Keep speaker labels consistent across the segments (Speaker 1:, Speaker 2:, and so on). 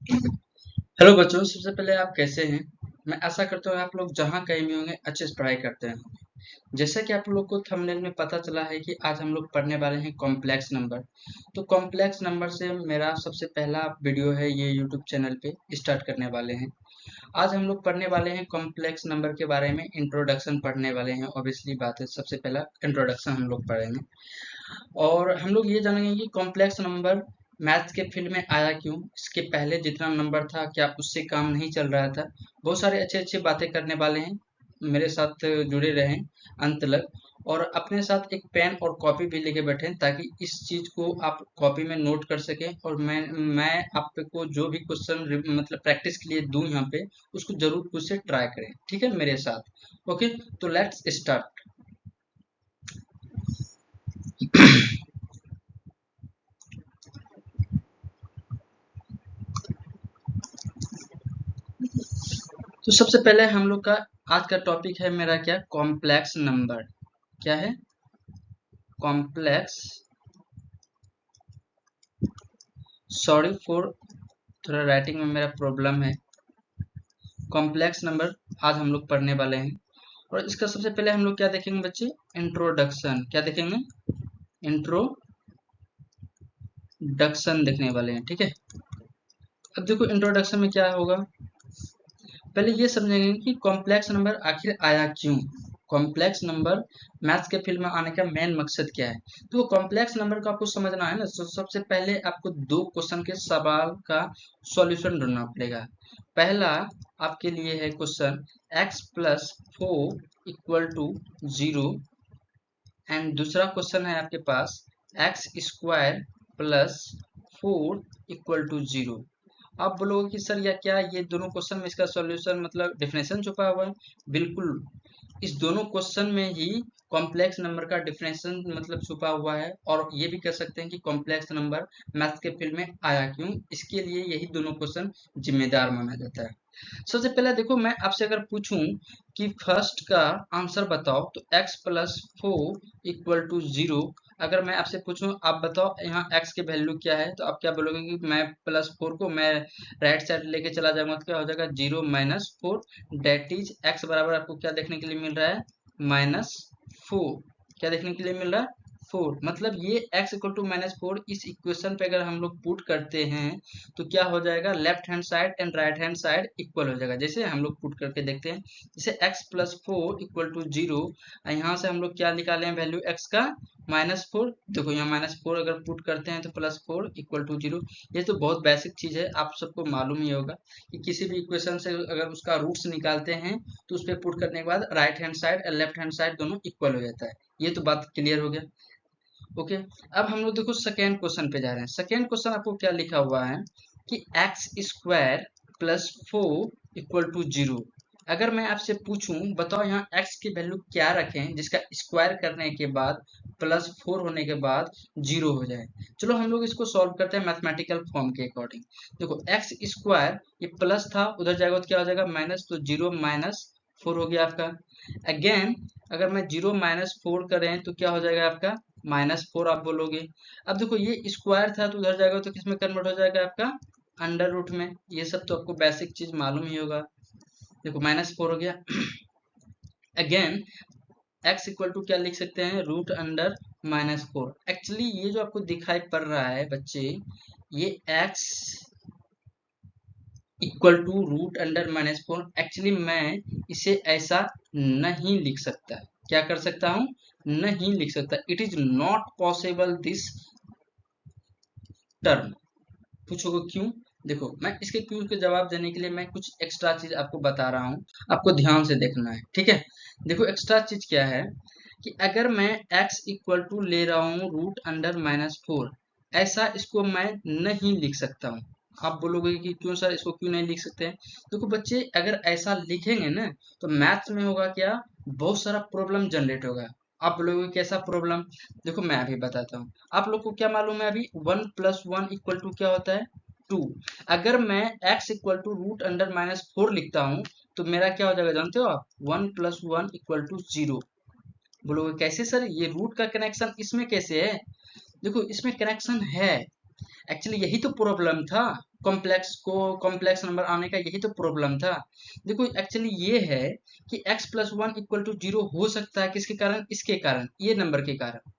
Speaker 1: Hello बच्चों, सबसे पहले आप कैसे हैं? मैं आशा करता हूँ आप लोग जहाँ कहीं भी होंगे अच्छे से पढ़ाई करते हैं। जैसा कि आप लोग को थंबनेल में पता चला है कि आज हम लोग पढ़ने वाले हैं कॉम्प्लेक्स नंबर। तो कॉम्प्लेक्स नंबर से मेरा सबसे पहला वीडियो है, ये यूट्यूब चैनल पे स्टार्ट करने वाले हैं। आज हम लोग पढ़ने वाले हैं कॉम्प्लेक्स नंबर के बारे में, इंट्रोडक्शन पढ़ने वाले हैं। ऑब्वियसली बात है, सबसे पहला इंट्रोडक्शन हम लोग पढ़ेंगे और हम लोग ये जानेंगे कि कॉम्प्लेक्स नंबर मैथ्स के फील्ड में आया क्यों, इसके पहले जितना नंबर था क्या उससे काम नहीं चल रहा था। बहुत सारे अच्छे अच्छे बातें करने वाले हैं, मेरे साथ जुड़े रहें अंत तक। और अपने साथ एक पेन और कॉपी भी लेके बैठें ताकि इस चीज को आप कॉपी में नोट कर सकें। और मैं आपको जो भी क्वेश्चन मतलब प्रैक्टिस के लिए दूं यहाँ पे, उसको जरूर खुद से ट्राई करें, ठीक है मेरे साथ। ओके, तो लेट्स स्टार्ट। तो सबसे पहले हम लोग का आज का टॉपिक है मेरा क्या, कॉम्प्लेक्स नंबर। क्या है? कॉम्प्लेक्स, सॉरी फॉर थोड़ा राइटिंग में मेरा प्रॉब्लम है। कॉम्प्लेक्स नंबर आज हम लोग पढ़ने वाले हैं। और इसका सबसे पहले हम लोग क्या देखेंगे बच्चे, इंट्रोडक्शन। क्या देखेंगे? इंट्रोडक्शन देखने वाले हैं, ठीक है। अब देखो इंट्रोडक्शन में क्या होगा, पहले ये समझेंगे कि कॉम्प्लेक्स नंबर आखिर आया क्यों। कॉम्प्लेक्स नंबर मैथ्स के फील्ड में आने का मेन मकसद क्या है। तो कॉम्प्लेक्स नंबर को आपको समझना है ना, तो सबसे पहले आपको दो क्वेश्चन के सवाल का सॉल्यूशन ढूंढना पड़ेगा। पहला आपके लिए है question, x plus 4 equal to 0। And दूसरा क्वेश्चन है आपके पास, X square plus 4 equal to 0। आप बोलोगे कि सर या क्या ये दोनों क्वेश्चन में इसका सॉल्यूशन मतलब डिफिनेशन छुपा हुआ है? बिल्कुल, इस दोनों क्वेश्चन में ही कॉम्प्लेक्स नंबर का डिफिनेशन मतलब छुपा हुआ है। और ये भी कह सकते हैं कि कॉम्प्लेक्स नंबर मैथ्स के फील्ड में आया क्यों, इसके लिए यही दोनों क्वेश्चन जिम्मेदार माना जाता है। सबसे पहले देखो, मैं आपसे अगर पूछूं कि फर्स्ट का आंसर बताओ तो x प्लस 4 इक्वल टू 0। अगर मैं आपसे पूछूं आप बताओ यहाँ x की वैल्यू क्या है, तो आप क्या बोलोगे कि मैं प्लस 4 को मैं राइट साइड लेके चला जाऊंगा तो क्या हो जाएगा, 0 - 4। डेट इज x बराबर आपको क्या देखने के लिए मिल रहा है, -4। क्या देखने के लिए मिल रहा है, 4। मतलब ये x इक्वल टू -4 इस इक्वेशन पे अगर हम लोग पुट करते हैं तो क्या हो जाएगा, left hand side and right hand side equal हो जाएगा। जैसे हम लोग पुट करके देखते हैं, जैसे x प्लस 4 इक्वल टू 0, यहाँ से हम लोग क्या निकाले हैं वैल्यू x का, -4। देखो यहाँ -4 अगर पुट करते हैं तो +4 इक्वल टू 0। ये तो बहुत बेसिक चीज है, आप सबको मालूम ही होगा कि किसी भी इक्वेशन से अगर उसका रूट्स निकालते हैं तो उस पर पुट करने के बाद राइट हैंड साइड और लेफ्ट हैंड साइड दोनों इक्वल हो जाता है। ये तो बात क्लियर हो गया। ओके, अब हम लोग देखो सेकेंड क्वेश्चन पे जा रहे हैं। सेकेंड क्वेश्चन आपको क्या लिखा हुआ है कि x square plus 4 equal to 0। अगर मैं आपसे पूछूं बताओ यहाँ x की वैल्यू क्या रखें जिसका स्क्वायर करने के बाद +4 होने के बाद 0 हो जाए। चलो हम लोग इसको सॉल्व करते हैं मैथमेटिकल फॉर्म के अकॉर्डिंग। देखो एक्स स्क्वायर, ये प्लस था उधर जाएगा तो क्या हो जाएगा माइनस, तो 0 - 4 हो गया आपका। अगेन अगर मैं 0 - 4 करें तो क्या हो जाएगा आपका, -4 आप बोलोगे। अब देखो ये स्क्वायर था तो उधर जाएगा तो किस में कन्वर्ट हो जाएगा आपका, अंडर रूट में। ये सब तो आपको बेसिक चीज मालूम ही होगा। देखो -4 हो गया। अगेन x इक्वल टू क्या लिख सकते हैं, √अंडर -4। एक्चुअली ये जो आपको दिखाई पड़ रहा है बच्चे, ये x equal to √under -4, actually मैं इसे ऐसा नहीं लिख सकता। क्या कर सकता हूँ, नहीं लिख सकता। It is not possible this term. पूछोगे क्यों? देखो मैं इसके क्यों के जवाब देने के लिए मैं कुछ एक्स्ट्रा चीज आपको बता रहा हूँ, आपको ध्यान से देखना है, ठीक है। देखो एक्स्ट्रा चीज क्या है कि अगर मैं x इक्वल टू ले रहा हूँ √अंडर -4, ऐसा इसको मैं नहीं लिख सकता हूँ। आप बोलोगे कि क्यों सर इसको क्यों नहीं लिख सकते हैं? देखो बच्चे अगर ऐसा लिखेंगे ना तो मैथ्स में होगा क्या, बहुत सारा प्रॉब्लम जनरेट होगा। आप बोलोगे कैसा प्रॉब्लम, देखो मैं अभी बताता हूँ। आप लोग को क्या मालूम है अभी, 1 + 1 इक्वल टू क्या होता है, 2। अगर मैं x इक्वल टू √अंडर -4 लिखता हूँ तो मेरा क्या हो जाएगा जानते हो आप, 1 + 1 इक्वल टू 0। बोलोगे कैसे सर, ये रूट का कनेक्शन इसमें कैसे है? देखो इसमें कनेक्शन है, एक्चुअली यही तो प्रॉब्लम था, कॉम्प्लेक्स नंबर आने का यही तो प्रॉब्लम था। देखो एक्चुअली ये है कि x plus one equal to zero हो सकता है किसके कारण, इसके कारण, ये नंबर के कारण।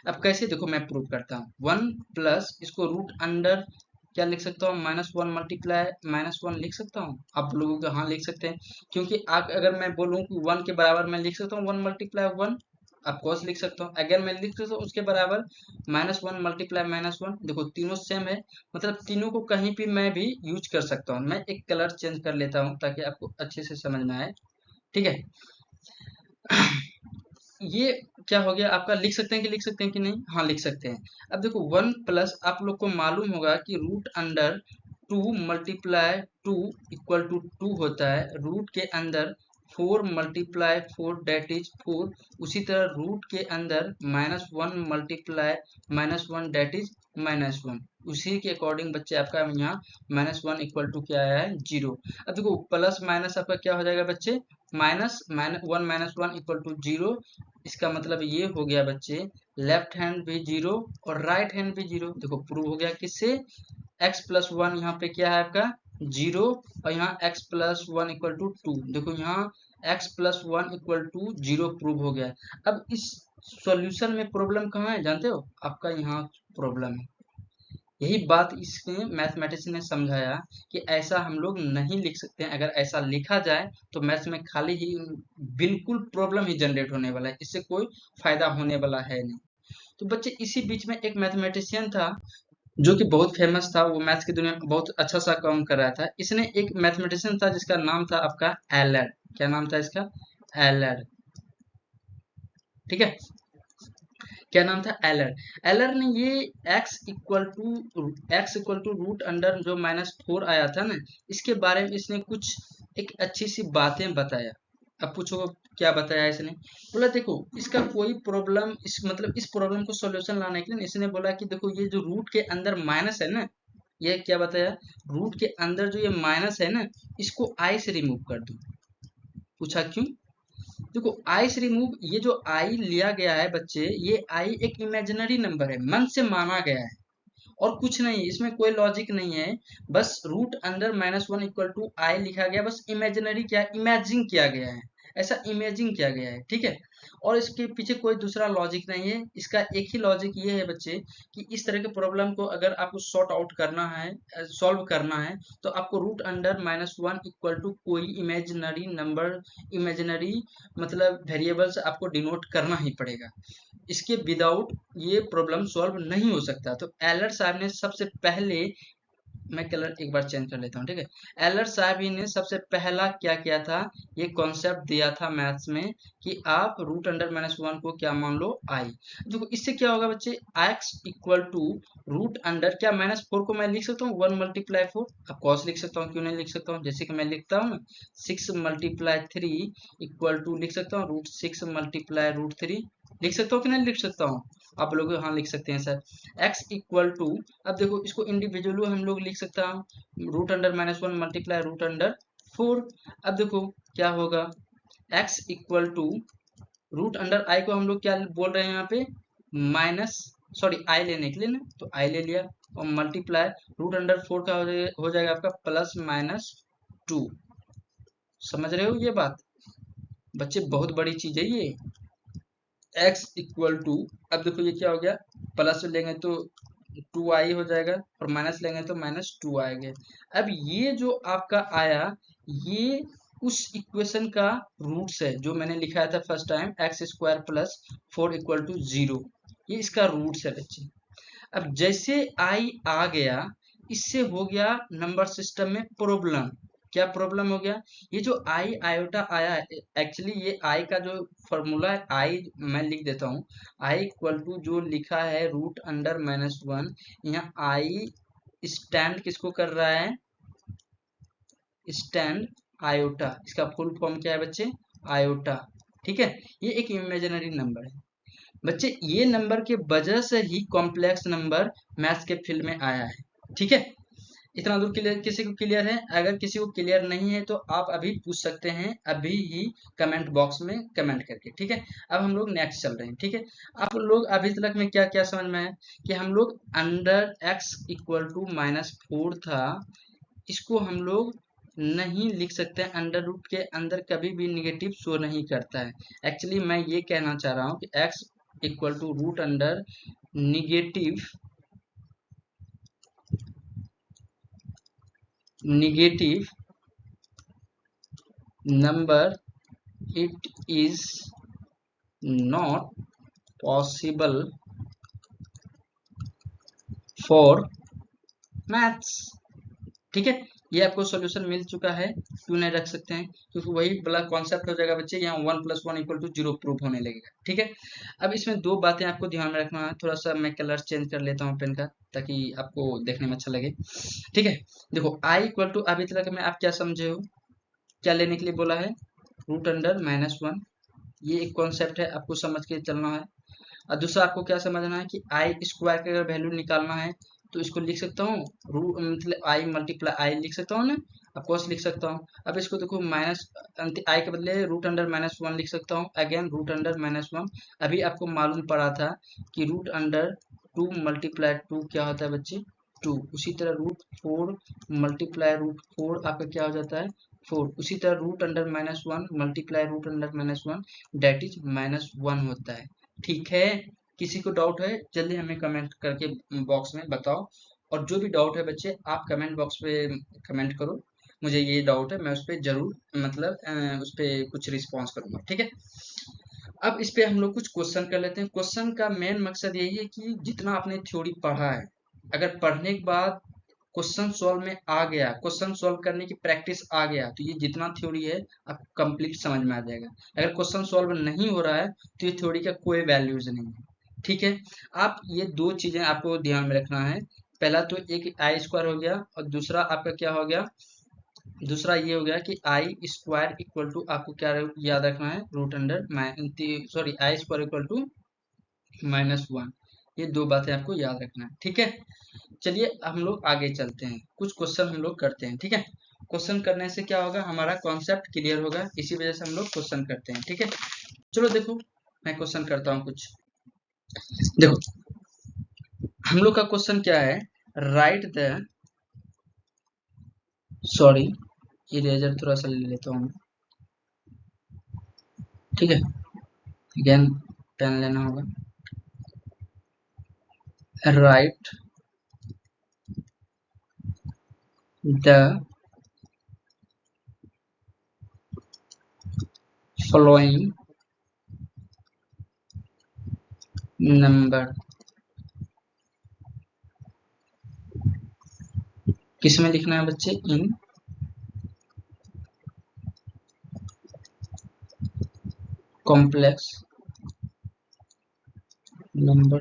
Speaker 1: अब कैसे, देखो मैं प्रूव करता हूँ। वन प्लस इसको रूट अंडर क्या लिख सकता हूँ, minus one multiply minus one लिख सकता हूँ। आप लोगों को हाँ लिख सकते हैं, क्योंकि अगर मैं बोलूँ कि वन के बराबर मैं लिख सकता हूँ वन मल्टीप्लाई वन, ऑफकोर्स लिख सकता हूँ। अगर मैं लिख सकता हूँ उसके बराबर minus one multiply minus one, देखो तीनों सेम है, मतलब तीनों को कहीं भी मैं भी यूज कर सकता हूँ। मैं एक कलर चेंज कर लेता हूँ ताकि आपको अच्छे से समझ में आए, ठीक है। ये क्या हो गया आपका, लिख सकते हैं कि नहीं, हाँ लिख सकते हैं। अब देखो वन प्लस आप लोग को मालूम होगा कि root under two multiply two equal to two होता है, रूट के अंदर four multiply four that is four, उसी तरह रूट के अंदर minus one multiply minus one that is minus one, उसी के अकॉर्डिंग बच्चे आपका यहाँ माइनस वन इक्वल टू क्या आया है, जीरो। अब देखो प्लस माइनस आपका क्या हो जाएगा बच्चे, minus minus one equal to zero. इसका मतलब ये हो गया बच्चे, लेफ्ट हैंड भी जीरो और राइट हैंड भी जीरो। देखो प्रूव हो गया किससे, x प्लस वन यहाँ पे क्या है आपका जीरो, और यहाँ x plus one equal to two, देखो यहाँ x plus one equal to zero prove हो गया। अब इस सॉल्यूशन में प्रॉब्लम कहाँ है जानते हो, आपका यहाँ प्रॉब्लम है। यही बात इसने मैथमेटिक्स ने समझाया कि ऐसा हम लोग नहीं लिख सकते हैं। अगर ऐसा लिखा जाए तो मैथ्स में खाली ही बिल्कुल प्रॉब्लम ही जनरेट होने वाला है, इससे कोई फायदा होने वाला है नहीं। तो बच्चे इसी बीच में एक मैथमेटिशियन था जो कि बहुत फेमस था, वो मैथ्स की दुनिया में बहुत अच्छा सा काम कर रहा था। इसने एक मैथमेटिशियन था जिसका नाम था आपका एलर, क्या नाम था इसका, एलर, ठीक है। क्या नाम था, एलर। एलर ने ये x equal to root under जो माइनस फोर आया था ना, इसके बारे में इसने कुछ एक अच्छी सी बातें बताया। अब पूछो क्या बताया इसने, बोला देखो इसका कोई प्रॉब्लम, इस मतलब इस प्रॉब्लम को सॉल्यूशन लाने के लिए इसने बोला कि देखो ये जो रूट के अंदर माइनस है ना, ये क्या बताया, रूट के अंदर जो ये माइनस है ना, इसको आई से रिमूव कर दो। पूछा क्यों, देखो आई से रिमूव, ये जो आई लिया गया है बच्चे, ये आई एक इमेजिनरी नंबर है, मन से माना गया है और कुछ नहीं, इसमें कोई लॉजिक नहीं है। बस root under minus one equal to I लिखा गया, बस इमेजिनरी क्या इमेजिन किया गया है, ऐसा इमेजिन किया गया है, ठीक है। और इसके पीछे कोई दूसरा लॉजिक नहीं है, इसका एक ही लॉजिक ये है बच्चे कि इस तरह के प्रॉब्लम को अगर आपको सॉर्ट आउट करना है, सॉल्व करना है, तो आपको root under minus one equal to कोई इमेजिनरी नंबर, इमेजिनरी मतलब वेरिएबल्स आपको डिनोट करना ही पड़ेगा। इसके विदाउट ये प्रॉब्लम सॉल्व नहीं हो सकता। तो एलर साहब ने सबसे पहले, मैं कलर एक बार चेंज कर लेता हूँ, ठीक है। एलर साहब ही ने सबसे पहला क्या किया था, ये कॉन्सेप्ट दिया था मैथ्स में कि आप रूट अंडर माइनस वन को क्या मान लो, आई। देखो इससे क्या होगा बच्चे, x equal to root under क्या माइनस फोर को मैं लिख सकता हूँ वन मल्टीप्लाई फोर, अब कॉस लिख सकता हूँ, क्यों नहीं लिख सकता हूँ, जैसे कि मैं लिखता हूँ ना six multiply three equal to लिख सकता हूँ root six multiply root three, लिख सकता हूँ कि नहीं लिख सकता हूँ, आप लोग हाँ लिख सकते हैं सर। x इक्वल टू, अब देखो इसको इंडिविजुअली हम लोग लिख सकता हूँ root under minus one multiply root under four. अब देखो क्या होगा, x equal to root under I को हम लोग क्या बोल रहे हैं यहाँ पे, माइनस, सॉरी आई लेने के लिए ना, तो आई ले लिया और मल्टीप्लाई रूट अंडर फोर का हो जाएगा आपका प्लस माइनस टू। समझ रहे हो ये बात बच्चे, बहुत बड़ी चीज है ये। x इक्वल टू, अब देखो ये क्या हो गया, प्लस लेंगे तो टू आई हो जाएगा और माइनस लेंगे तो माइनस टू आएगा। अब ये जो आपका आया, ये उस इक्वेशन का रूट्स है जो मैंने लिखा था first time, x square plus four equal to zero, ये इसका रूट्स है बच्चे। अब जैसे आई आ गया, इससे हो गया नंबर सिस्टम में प्रॉब्लम। क्या प्रॉब्लम हो गया, ये जो आई आयोटा आया है, एक्चुअली ये आई का जो फॉर्मूला है, आई मैं लिख देता हूँ, आई इक्वल टू जो लिखा है रूट अंडर माइनस वन, यहाँ आई स्टैंड किसको कर रहा है, स्टैंड आयोटा, इसका फुल फॉर्म क्या है बच्चे, आयोटा, ठीक है। ये एक इमेजिनरी नंबर है बच्चे, ये नंबर के वजह से ही कॉम्प्लेक्स नंबर मैथ्स के फील्ड में आया है, ठीक है। इतना दूर क्लियर, किसी को क्लियर है? अगर किसी को क्लियर नहीं है तो आप अभी पूछ सकते हैं, अभी ही कमेंट बॉक्स में कमेंट करके, ठीक है। अब हम लोग नेक्स्ट चल रहे हैं, ठीक है। आप लोग अभी तक में क्या क्या समझ में है कि हम लोग अंडर x इक्वल टू -4 था, इसको हम लोग नहीं लिख सकते हैं, अंडर रूट के अंदर कभी भी निगेटिव शो नहीं करता है। एक्चुअली मैं ये कहना चाह रहा हूँ कि x equal to root under negative number, it is not possible for maths, ठीक है। ये आपको सॉल्यूशन मिल चुका है, क्यों नहीं रख सकते हैं, क्योंकि वही बड़ा कॉन्सेप्ट हो जाएगा बच्चे, यहाँ 1 + 1 = 0 प्रूफ होने लगेगा, ठीक है। अब इसमें दो बातें आपको ध्यान में रखना है, थोड़ा सा मैं कलर चेंज कर लेता हूँ पेन का, ताकि आपको देखने में अच्छा लगे, ठीक है। देखो i इक्वल टू, अभी तक में आप क्या समझे हो, क्या लेने के लिए बोला है, रूट अंडर -1, ये एक कॉन्सेप्ट है, आपको समझ के चलना है। और दूसरा आपको क्या समझना है कि आई स्क्वायर का अगर वैल्यू निकालना है तो इसको लिख सकता हूँ, रूट मतलब आई मल्टीप्लाई आई लिख सकता हूँ ना, ऑफकोर्स लिख सकता हूँ। अब इसको देखो माइनस आई के बदले रूट अंडर -1 लिख सकता हूँ, अगेन रूट अंडर -1। अभी आपको मालूम पड़ा था कि रूट अंडर 2 × 2 क्या होता है बच्चे, 2। उसी तरह रूट 4 मल्टीप्लाई रूट 4 आपका क्या हो जाता है, 4। उसी तरह root under -1 multiply root under -1 that is -1 होता है, ठीक है। किसी को डाउट है जल्दी हमें कमेंट करके बॉक्स में बताओ, और जो भी डाउट है बच्चे आप कमेंट बॉक्स पे कमेंट करो, मुझे ये डाउट है, मैं उस पर जरूर मतलब उस पर कुछ रिस्पॉन्स करूंगा, ठीक है। अब इस पे हम लोग कुछ क्वेश्चन कर लेते हैं। क्वेश्चन का मेन मकसद यही है कि जितना आपने थ्योरी पढ़ा है, अगर पढ़ने के बाद क्वेश्चन सॉल्व में आ गया, क्वेश्चन सॉल्व करने की प्रैक्टिस आ गया, तो ये जितना थ्योरी है आपको कंप्लीट समझ में आ जाएगा। अगर क्वेश्चन सॉल्व नहीं हो रहा है तो ये थ्योरी का कोई वैल्यूज नहीं है, ठीक है। आप ये दो चीजें आपको ध्यान में रखना है, पहला तो एक आई स्क्वायर हो गया, और दूसरा आपका क्या हो गया, दूसरा ये हो गया कि आई स्क्वायर इक्वल टू, आपको क्या याद रखना है, root under sorry i square equal to -1, ये दो बातें आपको याद रखना है, ठीक है। चलिए हम लोग आगे चलते हैं, कुछ क्वेश्चन हम लोग करते हैं, ठीक है। क्वेश्चन करने से क्या होगा, हमारा कॉन्सेप्ट क्लियर होगा, इसी वजह से हम लोग क्वेश्चन करते हैं, ठीक है। चलो देखो मैं क्वेश्चन करता हूँ कुछ, देखो हम लोग का क्वेश्चन क्या है, राइट द, सॉरी इरेजर थोड़ा सा ले लेता हूँ, ठीक है, अगेन पेन लेना होगा। राइट द फॉलोइंग नंबर, किस में लिखना है बच्चे, इन कॉम्प्लेक्स नंबर।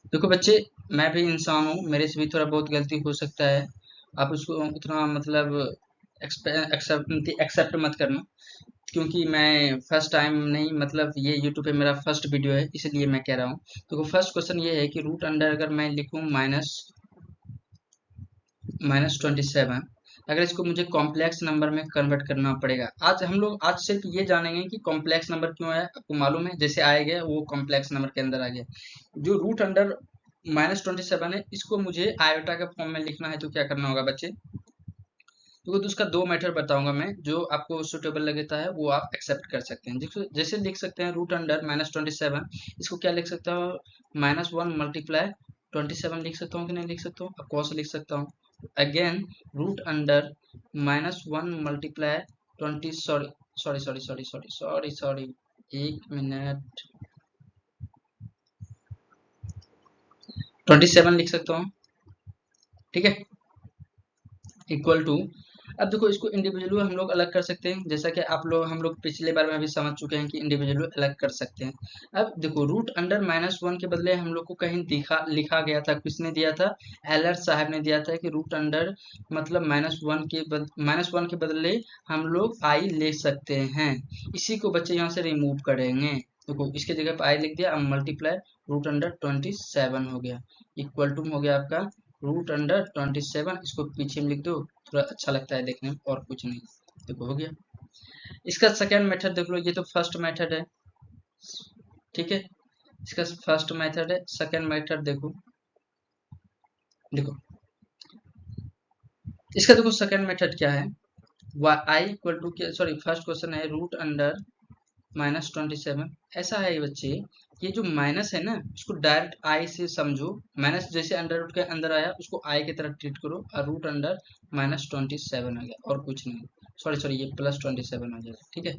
Speaker 1: देखो बच्चे, मैं भी इंसान हूँ, मेरे से भी थोड़ा बहुत गलती हो सकता है, आप उसको उतना मतलब एक्सेप्ट मत करना, क्योंकि मैं फर्स्ट टाइम नहीं, मतलब ये यूट्यूब पे मेरा फर्स्ट वीडियो है, इसलिए मैं कह रहा हूँ। तो फर्स्ट क्वेश्चन ये है कि रूट अंडर अगर मैं लिखूँ -27, अगर इसको मुझे कॉम्प्लेक्स नंबर में कन्वर्ट करना पड़ेगा, आज हम लोग आज सिर्फ ये जानेंगे कि कॉम्प्लेक्स नंबर क्यों है, आपको मालूम है, जैसे आया गया वो कॉम्प्लेक्स नंबर के अंदर आ गया। जो रूट अंडर -27 है, इसको मुझे आयोटा के फॉर्म में लिखना है, तो क्या करना होगा बच्चे, तो उसका दो मेथड बताऊंगा मैं, जो आपको सुटेबल लगता है वो आप एक्सेप्ट कर सकते हैं। जैसे लिख सकते हैं रूट अंडर -27, इसको क्या लिख सकता हूँ, -1 मल्टीप्लाई 27 लिख सकता हूँ कि नहीं लिख सकता हूँ, ऑफकोर्स लिख सकता हूँ। Again root under -1 multiply 20, sorry sorry sorry sorry sorry sorry sorry, एक मिनट, 27 लिख सकता हूँ, ठीक है, इक्वल टू। अब देखो इसको इंडिविजुअली हम लोग अलग कर सकते हैं, जैसा कि आप लोग हम लोग पिछले बार में भी समझ चुके हैं कि इंडिविजुअली अलग कर सकते हैं। अब देखो रूट अंडर -1 के बदले हम लोग को कहीं लिखा गया था, किसने दिया था, एलर साहब ने दिया था कि रूट अंडर मतलब -1 के बदले हम लोग आई ले सकते हैं, इसी को बच्चे यहाँ से रिमूव करेंगे। देखो इसके जगह पर आई लिख दिया, अब मल्टीप्लाई रूट अंडर 27 हो गया, इक्वल टू हो गया आपका √27, इसको पीछे में लिख दो, थोड़ा अच्छा लगता है देखने में, और कुछ नहीं। देखो हो गया। इसका सेकेंड मेथड देख लो, ये तो फर्स्ट मेथड है, ठीक है, इसका फर्स्ट मेथड है। सेकेंड मेथड देखो, देखो इसका देखो सेकेंड मेथड क्या है, I equal to, sorry first question है √(-27), ऐसा है बच्चे, ये जो माइनस है ना, इसको डायरेक्ट आई से समझो, माइनस जैसे अंडर रूट के अंदर आया उसको आई की तरह ट्रीट करो, और √(-27) आ गया, और कुछ नहीं, सॉरी सॉरी ये +27 हो जाएगा, ठीक है।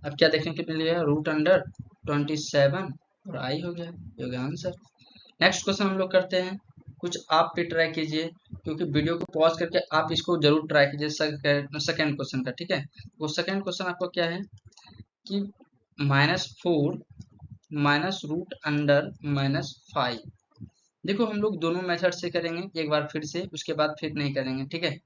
Speaker 1: अब क्या देखने को मिलेगा, √(27) और आई हो गया, ये हो गया आंसर। नेक्स्ट क्वेश्चन हम लोग करते हैं, कुछ आप भी ट्राई कीजिए, क्योंकि वीडियो को पॉज करके आप इसको जरूर ट्राई कीजिए सेकेंड क्वेश्चन का, ठीक है। वो सेकेंड क्वेश्चन आपको क्या है कि -4 -√(-5), देखो हम लोग दोनों मेथड से करेंगे, एक बार फिर से, उसके बाद फिर नहीं करेंगे, ठीक है।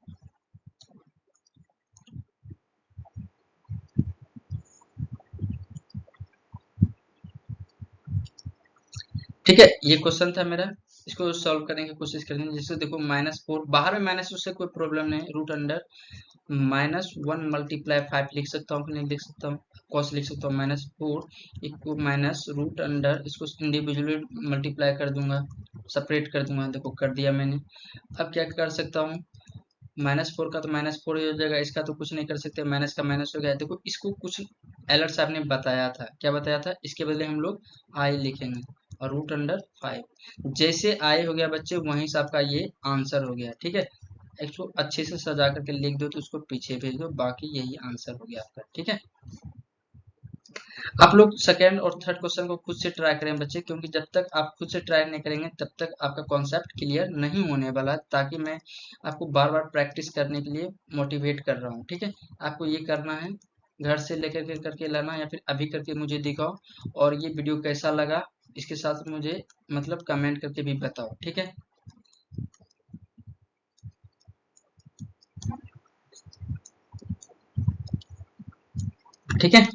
Speaker 1: ठीक है, ये क्वेश्चन था मेरा, इसको सॉल्व करने की कोशिश करेंगे। जैसे देखो -4, बाहर में माइनस, उससे कोई प्रॉब्लम नहीं, √(-1 × 5 लिख सकता हूँ कि नहीं लिख सकता हूँ, कॉस लिख सकता हूँ, -4 इक्वल -√(, इसको इंडिविजुअली मल्टीप्लाई कर दूंगा, सेपरेट कर दूंगा, देखो कर दिया मैंने। अब क्या कर सकता हूँ, -4 का तो -4 ही हो जाएगा, इसका तो कुछ नहीं कर सकते, माइनस का माइनस हो गया। देखो इसको कुछ एलर्ट साहब ने बताया था, क्या बताया था, इसके बदले हम लोग आई लिखेंगे, और √(5), जैसे आई हो गया बच्चे, वहीं से आपका ये आंसर हो गया, ठीक है। इसको अच्छे से सजा करके लिख दो, तो उसको पीछे भेज दो, बाकी यही आंसर हो गया आपका, ठीक है। आप लोग सेकेंड और थर्ड क्वेश्चन को खुद से ट्राई करें बच्चे, क्योंकि जब तक आप खुद से ट्राई नहीं करेंगे तब तक आपका कॉन्सेप्ट क्लियर नहीं होने वाला, ताकि मैं आपको बार बार प्रैक्टिस करने के लिए मोटिवेट कर रहा हूँ, ठीक है। आपको ये करना है, घर से लेकर के करके लाना, या फिर अभी करके मुझे दिखाओ, और ये वीडियो कैसा लगा इसके साथ मुझे मतलब कमेंट करके भी बताओ, ठीक है। ठीक है,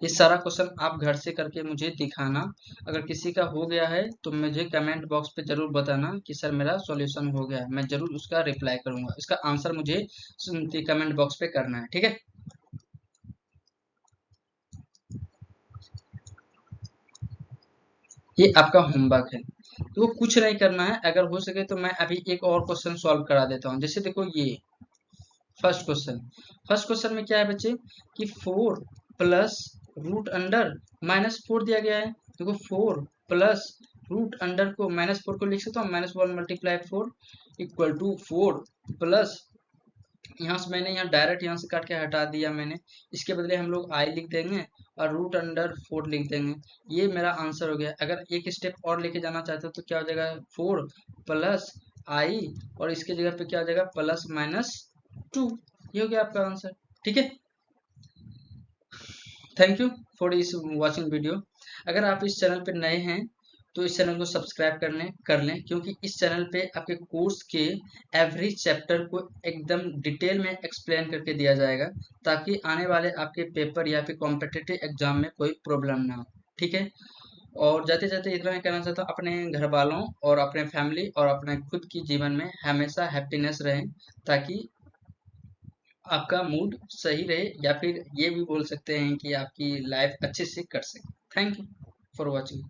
Speaker 1: ये सारा क्वेश्चन आप घर से करके मुझे दिखाना, अगर किसी का हो गया है तो मुझे कमेंट बॉक्स पे जरूर बताना कि सर मेरा सॉल्यूशन हो गया है, मैं जरूर उसका रिप्लाई करूंगा, इसका आंसर मुझे कमेंट बॉक्स पे करना है, ठीक है। ये आपका होमवर्क है, तो कुछ नहीं करना है, अगर हो सके तो मैं अभी एक और क्वेश्चन सॉल्व करा देता हूँ। जैसे देखो ये फर्स्ट क्वेश्चन में क्या है बच्चे कि 4 प्लस √(, -4 दिया गया है। देखो 4 प्लस √(, को -4 को लिख सकता हूँ, -1 × 4 इक्वल टू 4 प्लस, यहाँ से मैंने यहाँ डायरेक्ट यहाँ से काट के हटा दिया मैंने, इसके बदले हम लोग आई लिख देंगे, और √(4) लिख देंगे, ये मेरा आंसर हो गया। अगर एक स्टेप और लेके जाना चाहते हो तो क्या हो जाएगा, 4 प्लस आई, और इसके जगह पे क्या हो जाएगा, +-2, ये हो गया आपका आंसर, ठीक है। थैंक यू फॉर इस वॉचिंग वीडियो। अगर आप इस चैनल पे नए हैं तो इस चैनल को सब्सक्राइब कर लें, क्योंकि इस चैनल पे आपके कोर्स के एवरी चैप्टर को एकदम डिटेल में एक्सप्लेन करके दिया जाएगा, ताकि आने वाले आपके पेपर या फिर कॉम्पिटिटिव एग्जाम में कोई प्रॉब्लम ना हो, ठीक है। और जाते जाते इतना ही कहना चाहता हूँ, अपने घर वालों और अपने फैमिली और अपने खुद की जीवन में हमेशा हैप्पीनेस रहें, ताकि आपका मूड सही रहे, या फिर ये भी बोल सकते हैं कि आपकी लाइफ अच्छे से कट सके। Thank you for watching.